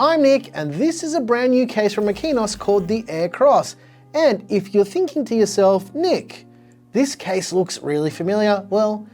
I'm Nick, and this is a brand new case from Okinos called the Air Cross. And if you're thinking to yourself, Nick, this case looks really familiar, well,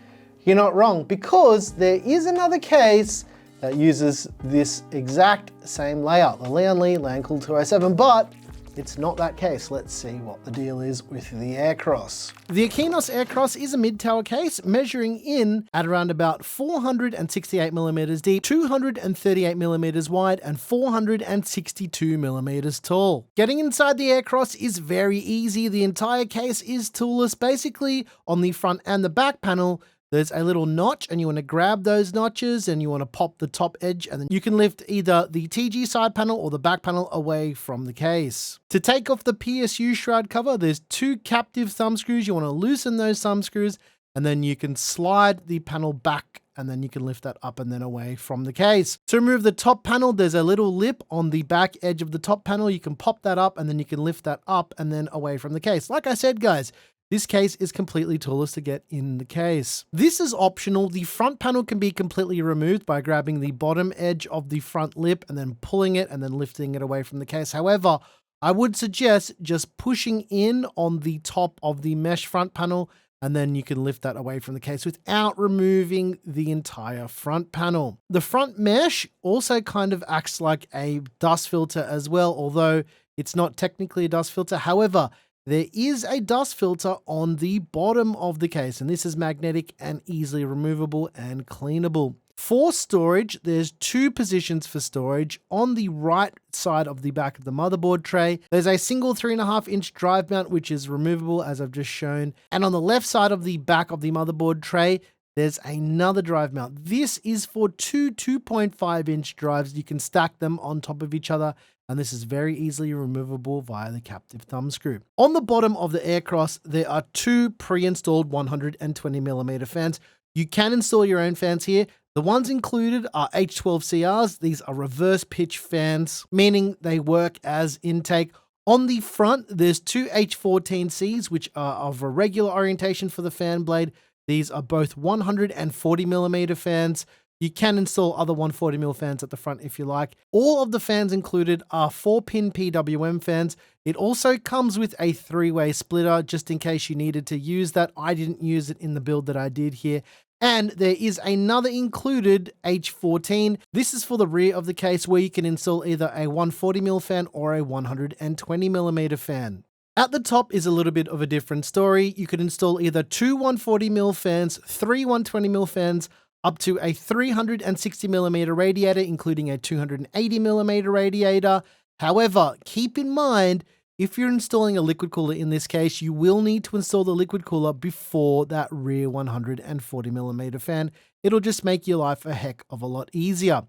you're not wrong, because there is another case that uses this exact same layout, the Lian Li Landcool 207, but it's not that case. Let's see what the deal is with the Air Cross. The Okinos Air Cross is a mid-tower case measuring in at around about 468mm deep, 238mm wide, and 462mm tall. Getting inside the Air Cross is very easy. The entire case is toolless. Basically, on the front and the back panel, there's a little notch, and you want to grab those notches and you want to pop the top edge, and then you can lift either the TG side panel or the back panel away from the case. To take off the PSU shroud cover, there's two captive thumb screws. You want to loosen those thumb screws, and then you can slide the panel back, and then you can lift that up and then away from the case. To remove the top panel, there's a little lip on the back edge of the top panel. You can pop that up, and then you can lift that up and then away from the case. Like I said, guys, this case is completely toolless to get in the case. This is optional. The front panel can be completely removed by grabbing the bottom edge of the front lip and then pulling it and then lifting it away from the case. However, I would suggest just pushing in on the top of the mesh front panel, and then you can lift that away from the case without removing the entire front panel. The front mesh also kind of acts like a dust filter as well, although it's not technically a dust filter. However, there is a dust filter on the bottom of the case, and this is magnetic and easily removable and cleanable. For storage, there's two positions for storage. On the right side of the back of the motherboard tray, there's a single 3.5-inch drive mount, which is removable as I've just shown. And on the left side of the back of the motherboard tray, there's another drive mount. This is for two 2.5-inch drives. You can stack them on top of each other, and this is very easily removable via the captive thumb screw. On the bottom of the Air Cross, there are two pre-installed 120mm fans. You can install your own fans here. The ones included are H12CRs. These are reverse pitch fans, meaning they work as intake. On the front, there's two H14Cs, which are of a regular orientation for the fan blade. These are both 140mm fans. You can install other 140mm fans at the front if you like. All of the fans included are 4-pin PWM fans. It also comes with a 3-way splitter, just in case you needed to use that. I didn't use it in the build that I did here. And there is another included H14. This is for the rear of the case, where you can install either a 140mm fan or a 120mm fan. At the top is a little bit of a different story. You could install either two 140mm fans, three 120mm fans, up to a 360mm radiator, including a 280mm radiator. However, keep in mind, if you're installing a liquid cooler in this case, you will need to install the liquid cooler before that rear 140mm fan. It'll just make your life a heck of a lot easier.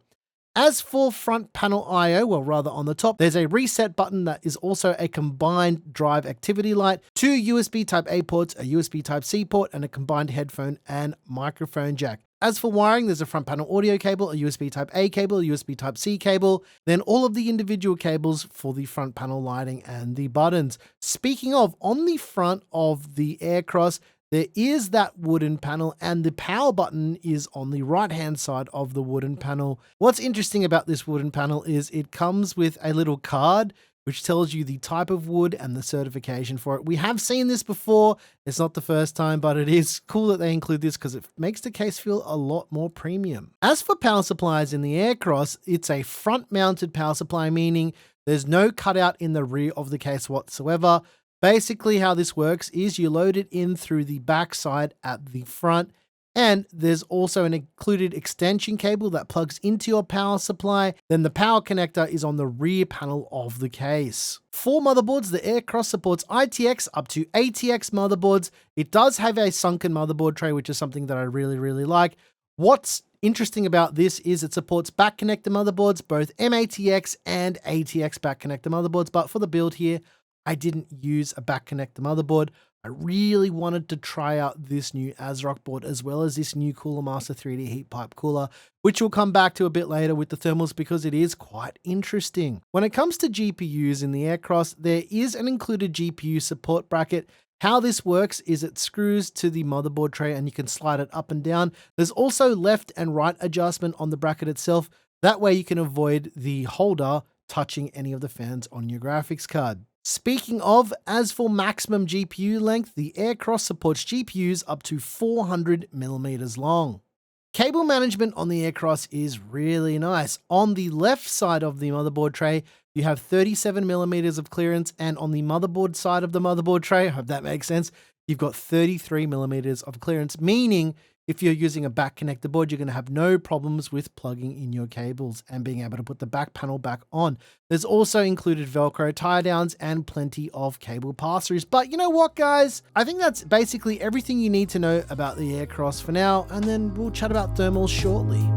As for front panel I/O, well, rather on the top, there's a reset button that is also a combined drive activity light, two USB Type-A ports, a USB Type-C port, and a combined headphone and microphone jack. As for wiring, there's a front panel audio cable, a USB Type-A cable, a USB Type-C cable, then all of the individual cables for the front panel lighting and the buttons. Speaking of, on the front of the Air Cross, there is that wooden panel, and the power button is on the right-hand side of the wooden panel. What's interesting about this wooden panel is it comes with a little card which tells you the type of wood and the certification for it. We have seen this before. It's not the first time, but it is cool that they include this because it makes the case feel a lot more premium. As for power supplies in the Air Cross, it's a front-mounted power supply, meaning there's no cutout in the rear of the case whatsoever. Basically, how this works is you load it in through the back side at the front, and there's also an included extension cable that plugs into your power supply. Then the power connector is on the rear panel of the case. For motherboards, the Air Cross supports ITX up to ATX motherboards. It does have a sunken motherboard tray, which is something that I really like. What's interesting about this is it supports back connector motherboards, both MATX and ATX back connector motherboards, but for the build here, I didn't use a back connector motherboard. I really wanted to try out this new ASRock board as well as this new Cooler Master 3D heat pipe cooler, which we'll come back to a bit later with the thermals because it is quite interesting. When it comes to GPUs in the Air Cross, there is an included GPU support bracket. How this works is it screws to the motherboard tray and you can slide it up and down. There's also left and right adjustment on the bracket itself. That way you can avoid the holder touching any of the fans on your graphics card. Speaking of, as for maximum GPU length, the Air Cross supports GPUs up to 400mm long. Cable management on the Air Cross is really nice. On the left side of the motherboard tray, you have 37mm of clearance, and on the motherboard side of the motherboard tray, I hope that makes sense, you've got 33mm of clearance, meaning if you're using a back connector board, you're going to have no problems with plugging in your cables and being able to put the back panel back on. There's also included Velcro tie downs and plenty of cable pass-throughs. But you know what, guys? I think that's basically everything you need to know about the Air Cross for now, and then we'll chat about thermals shortly.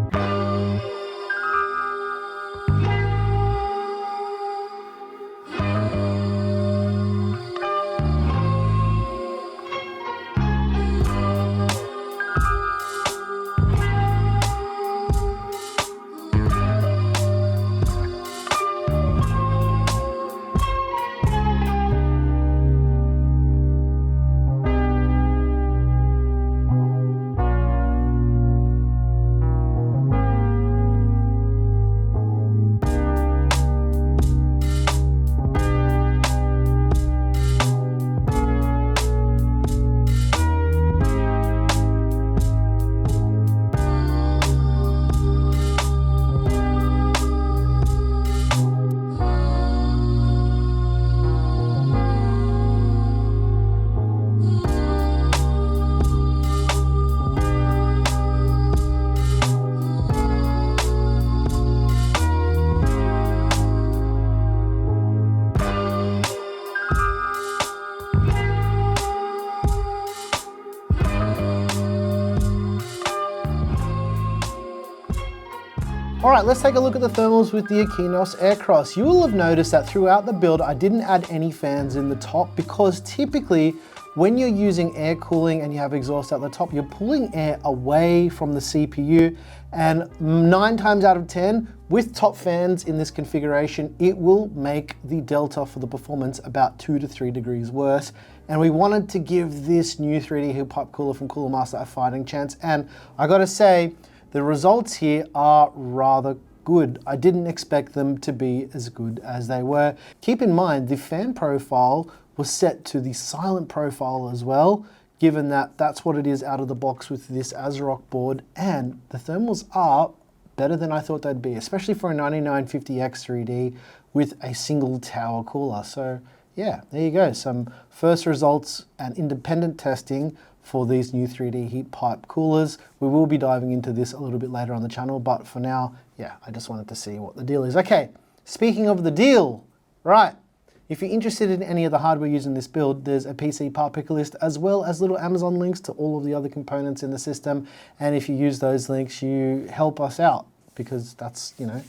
Alright, let's take a look at the thermals with the Okinos Air Cross. You will have noticed that throughout the build I didn't add any fans in the top, because typically when you're using air cooling and you have exhaust at the top, you're pulling air away from the CPU, and 9 times out of 10 with top fans in this configuration, it will make the delta for the performance about 2 to 3 degrees worse. And we wanted to give this new 3D heat pipe cooler from Cooler Master a fighting chance, and I gotta say, the results here are rather good. I didn't expect them to be as good as they were. Keep in mind, the fan profile was set to the silent profile as well, given that that's what it is out of the box with this ASRock board, and the thermals are better than I thought they'd be, especially for a 9950X 3D with a single tower cooler. So yeah, there you go. Some first results and independent testing for these new 3D heat pipe coolers. We will be diving into this a little bit later on the channel, but for now, yeah, I just wanted to see what the deal is. Okay, speaking of the deal, right, if you're interested in any of the hardware used in this build, there's a PC part picker list, as well as little Amazon links to all of the other components in the system. And if you use those links, you help us out, because that's, you know,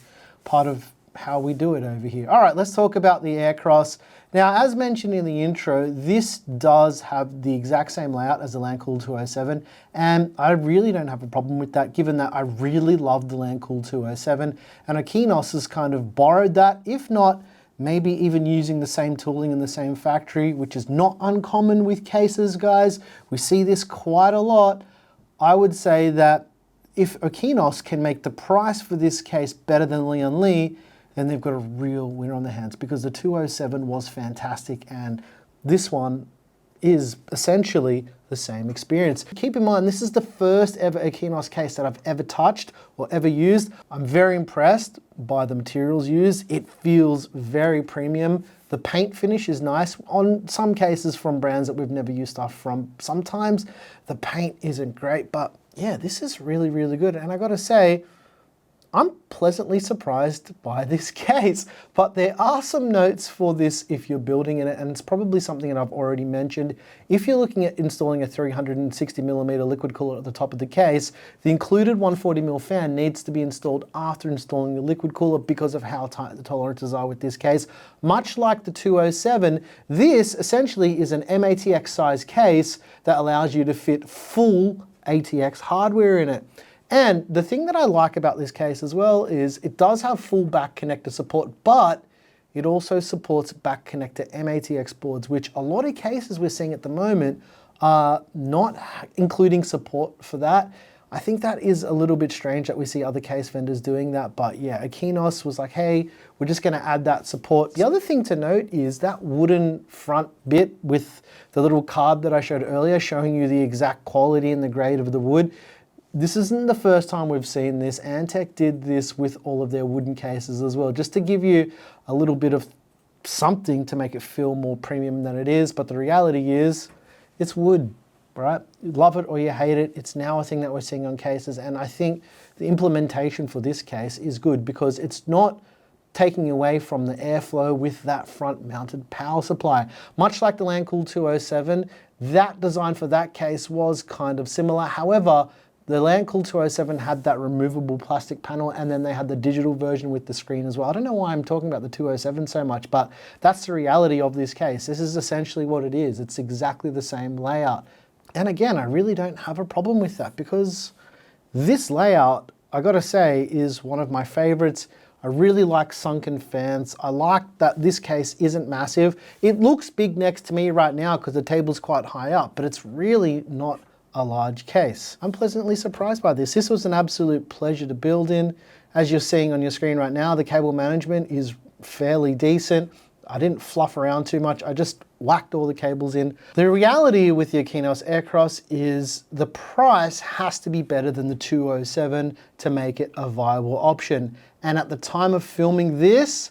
part of how we do it over here. All right, let's talk about the Air Cross. Now, as mentioned in the intro, this does have the exact same layout as the LANcool 207, and I really don't have a problem with that, given that I really love the LANcool 207, and Okinos has kind of borrowed that, if not, maybe even using the same tooling in the same factory, which is not uncommon with cases, guys. We see this quite a lot. I would say that if Okinos can make the price for this case better than Lian Li, then they've got a real winner on their hands, because the 207 was fantastic and this one is essentially the same experience. Keep in mind, this is the first ever Okinos case that I've ever touched or ever used. I'm very impressed by the materials used. It feels very premium. The paint finish is nice. On some cases from brands that we've never used stuff from, sometimes the paint isn't great, but yeah, this is really, really good. And I gotta say, I'm pleasantly surprised by this case, but there are some notes for this if you're building in it, and it's probably something that I've already mentioned. If you're looking at installing a 360mm liquid cooler at the top of the case, the included 140mm fan needs to be installed after installing the liquid cooler because of how tight the tolerances are with this case. Much like the 207, this essentially is an MATX size case that allows you to fit full ATX hardware in it. And the thing that I like about this case as well is it does have full back connector support, but it also supports back connector MATX boards, which a lot of cases we're seeing at the moment are not including support for that. I think that is a little bit strange that we see other case vendors doing that, but yeah, Okinos was like, hey, we're just gonna add that support. The other thing to note is that wooden front bit with the little card that I showed earlier showing you the exact quality and the grade of the wood. This isn't the first time we've seen this. Antec did this with all of their wooden cases as well, just to give you a little bit of something to make it feel more premium than it is, but the reality is it's wood. Right? You love it or you hate it, it's now a thing that we're seeing on cases, and I think the implementation for this case is good because it's not taking away from the airflow with that front mounted power supply. Much like the Lian Li 207, that design for that case was kind of similar. However, the Lian Li 207 had that removable plastic panel, and then they had the digital version with the screen as well. I don't know why I'm talking about the 207 so much, but that's the reality of this case. This is essentially what it is. It's exactly the same layout. And again, I really don't have a problem with that because this layout, I gotta say, is one of my favorites. I really like sunken fans. I like that this case isn't massive. It looks big next to me right now because the table's quite high up, but it's really not a large case. I'm pleasantly surprised by this. This was an absolute pleasure to build in. As you're seeing on your screen right now, the cable management is fairly decent. I didn't fluff around too much. I just whacked all the cables in. The reality with the Okinos Air Cross is the price has to be better than the 207 to make it a viable option. And at the time of filming this,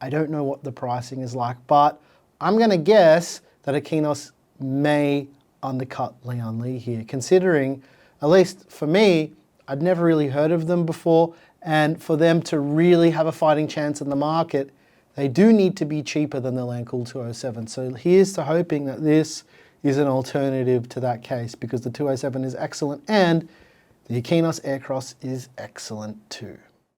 I don't know what the pricing is like, but I'm gonna guess that Okinos may undercut Lian Li here, considering, at least for me, I'd never really heard of them before, and for them to really have a fighting chance in the market, they do need to be cheaper than the Lian Li 207. So here's to hoping that this is an alternative to that case, because the 207 is excellent and the Okinos Air Cross is excellent too.